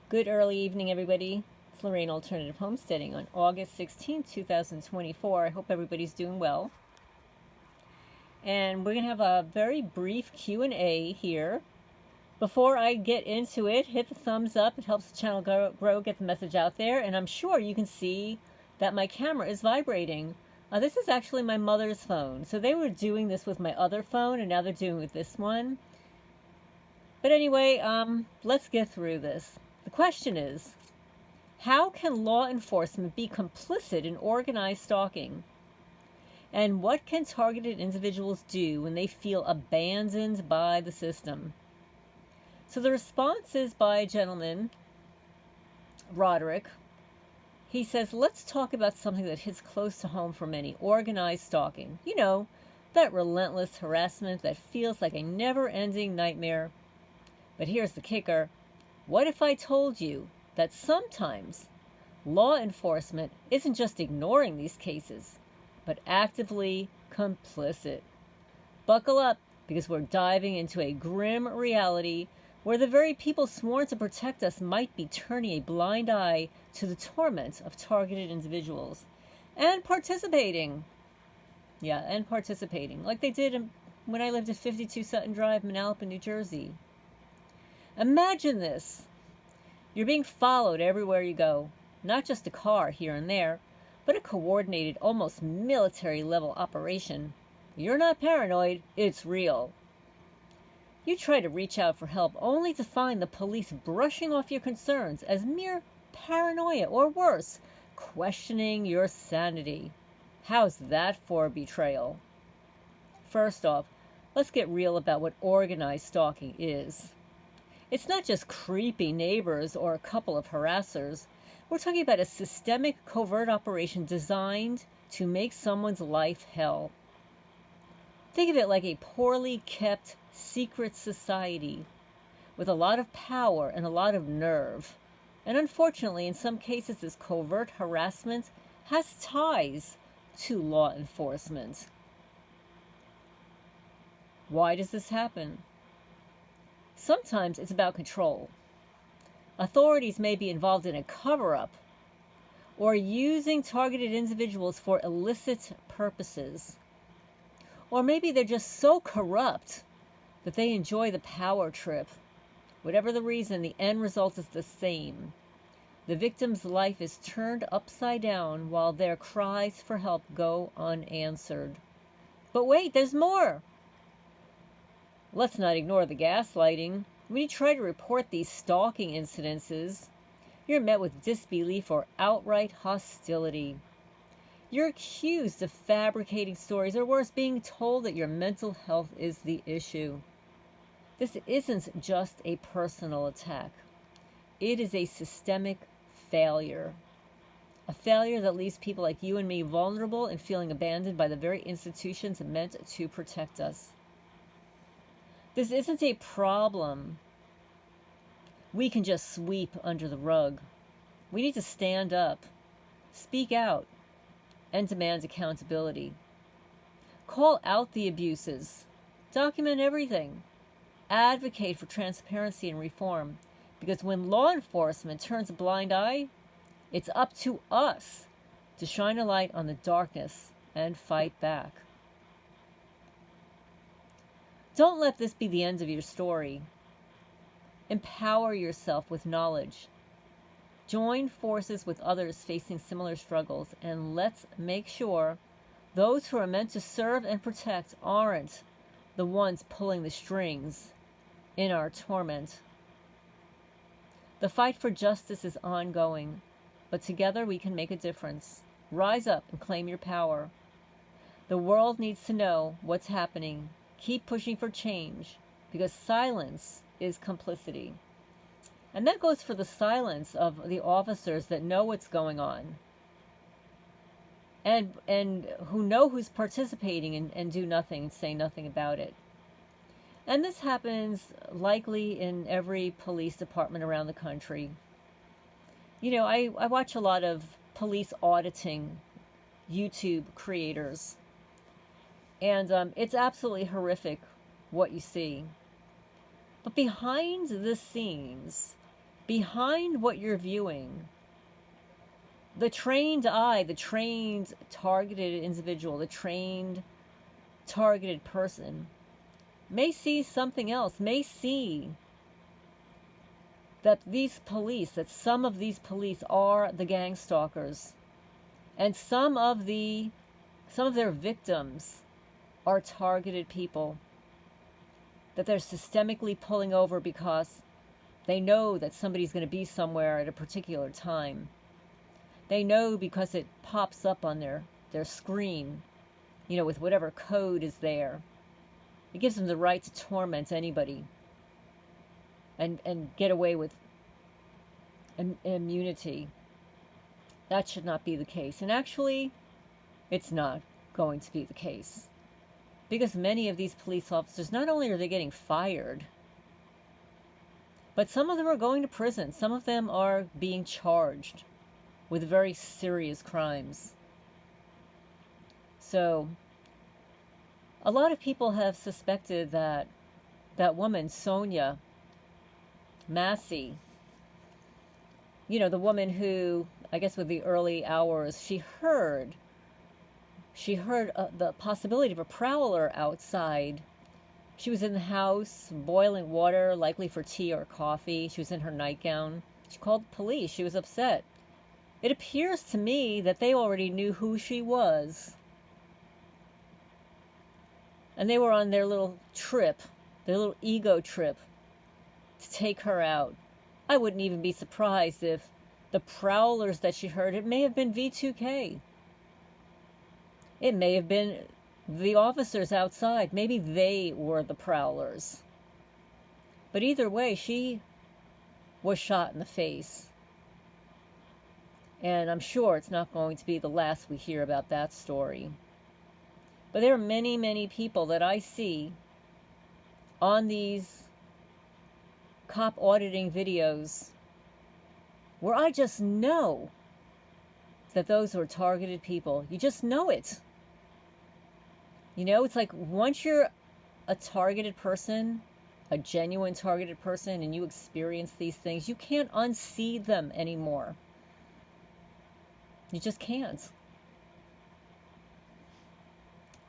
Good early evening, everybody. It's Lorraine Alternative Homesteading on August 16th, 2024. I hope everybody's doing well. And we're going to have a very brief Q&A here. Before I get into it, hit the thumbs up. It helps the channel grow, get the message out there. And I'm sure you can see that my camera is vibrating. This is actually my mother's phone. So they were doing this with my other phone, and now they're doing it with this one. But anyway, let's get through this. The question is, how can law enforcement be complicit in organized stalking? And what can targeted individuals do when they feel abandoned by the system? So the response is by a gentleman, Roderic. He says, let's talk about something that hits close to home for many: organized stalking. You know, that relentless harassment that feels like a never-ending nightmare. But here's the kicker. What if I told you that sometimes law enforcement isn't just ignoring these cases, but actively complicit? Buckle up, because we're diving into a grim reality where the very people sworn to protect us might be turning a blind eye to the torment of targeted individuals and participating. Like they did when I lived at 52 Sutton Drive, Manalapan, New Jersey. Imagine this. You're being followed everywhere you go. Not just a car here and there, but a coordinated, almost military-level operation. You're not paranoid, it's real. You try to reach out for help only to find the police brushing off your concerns as mere paranoia, or worse, questioning your sanity. How's that for betrayal? First off, let's get real about what organized stalking is. It's not just creepy neighbors or a couple of harassers. We're talking about a systemic, covert operation designed to make someone's life hell. Think of it like a poorly kept secret society with a lot of power and a lot of nerve. And unfortunately, in some cases, this covert harassment has ties to law enforcement. Why does this happen? Sometimes it's about control. Authorities may be involved in a cover-up or using targeted individuals for illicit purposes. Or maybe they're just so corrupt that they enjoy the power trip. Whatever the reason, the end result is the same. The victim's life is turned upside down while their cries for help go unanswered. But wait, there's more. Let's not ignore the gaslighting. When you try to report these stalking incidences, you're met with disbelief or outright hostility. You're accused of fabricating stories, or worse, being told that your mental health is the issue. This isn't just a personal attack. It is a systemic failure. A failure that leaves people like you and me vulnerable and feeling abandoned by the very institutions meant to protect us. This isn't a problem we can just sweep under the rug. We need to stand up, speak out, and demand accountability. Call out the abuses. Document everything. Advocate for transparency and reform. Because when law enforcement turns a blind eye, it's up to us to shine a light on the darkness and fight back. Don't let this be the end of your story. Empower yourself with knowledge. Join forces with others facing similar struggles, and let's make sure those who are meant to serve and protect aren't the ones pulling the strings in our torment. The fight for justice is ongoing, but together we can make a difference. Rise up and claim your power. The world needs to know what's happening. Keep pushing for change, because silence is complicity. And that goes for the silence of the officers that know what's going on and who know who's participating and do nothing and say nothing about it. And this happens likely in every police department around the country. You know, I watch a lot of police auditing YouTube creators. And it's absolutely horrific what you see. But behind the scenes behind what you're viewing, the trained eye, the trained targeted individual, the trained targeted person may see something else, may see that these police, that some of these police are the gang stalkers, and some of their victims are targeted people that they're systemically pulling over because they know that somebody's going to be somewhere at a particular time. They know because it pops up on their screen, with whatever code is there. It gives them the right to torment anybody and get away with immunity. That should not be the case. And actually, it's not going to be the case. Because many of these police officers, not only are they getting fired, but some of them are going to prison. Some of them are being charged with very serious crimes. So, a lot of people have suspected that woman, Sonia Massey, the woman who, I guess with the early hours, she heard the possibility of a prowler outside. She was in the house boiling water, likely for tea or coffee. She was in her nightgown. She called the police. She was upset. It appears to me that they already knew who she was. And they were on their little trip, their little ego trip, to take her out. I wouldn't even be surprised if the prowlers that she heard, it may have been V2K. It may have been the officers outside. Maybe they were the prowlers. But either way, she was shot in the face. And I'm sure it's not going to be the last we hear about that story. But there are many, many people that I see on these cop auditing videos where I just know that those are targeted people. You just know it. It's like once you're a targeted person, a genuine targeted person, and you experience these things, you can't unsee them anymore. You just can't.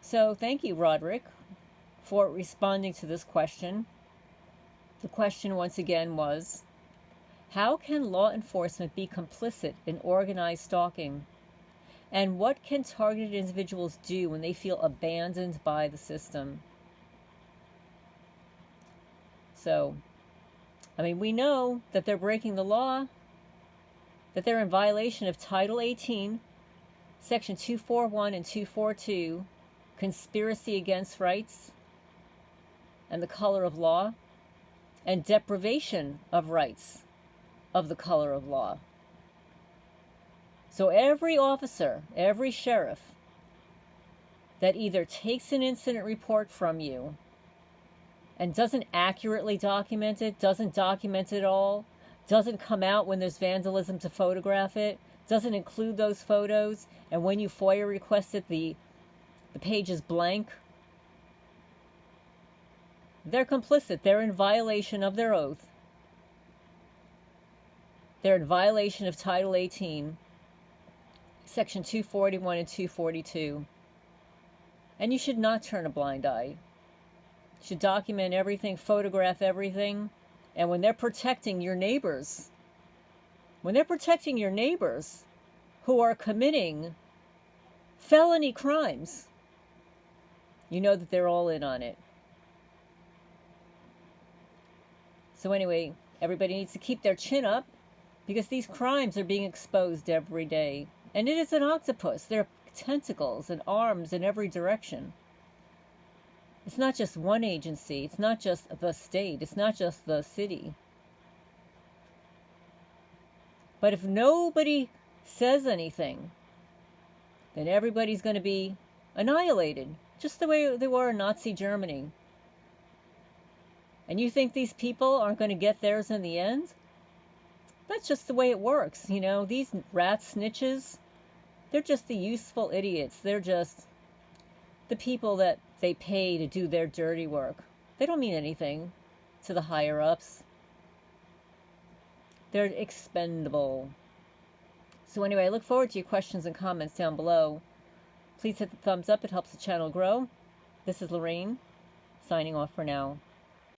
So thank you, Roderic, for responding to this question. The question once again was, how can law enforcement be complicit in organized stalking? And what can targeted individuals do when they feel abandoned by the system? So, we know that they're breaking the law, that they're in violation of Title 18, Section 241 and 242, conspiracy against rights and the color of law, and deprivation of rights of the color of law. So every officer, every sheriff that either takes an incident report from you and doesn't accurately document it, doesn't document it all, doesn't come out when there's vandalism to photograph it, doesn't include those photos, and when you FOIA request it, the page is blank, they're complicit. They're in violation of their oath. They're in violation of Title 18, Section 241 and 242. And you should not turn a blind eye. You should document everything, photograph everything. And when they're protecting your neighbors, who are committing felony crimes, you know that they're all in on it. So anyway, everybody needs to keep their chin up because these crimes are being exposed every day. And it is an octopus. There are tentacles and arms in every direction. It's not just one agency. It's not just the state. It's not just the city. But if nobody says anything, then everybody's going to be annihilated, just the way they were in Nazi Germany. And you think these people aren't going to get theirs in the end? That's just the way it works. These rat snitches, they're just the useful idiots. They're just the people that they pay to do their dirty work. They don't mean anything to the higher ups. They're expendable. So anyway, I look forward to your questions and comments down below. Please hit the thumbs up. It helps the channel grow. This is Lorraine, signing off for now.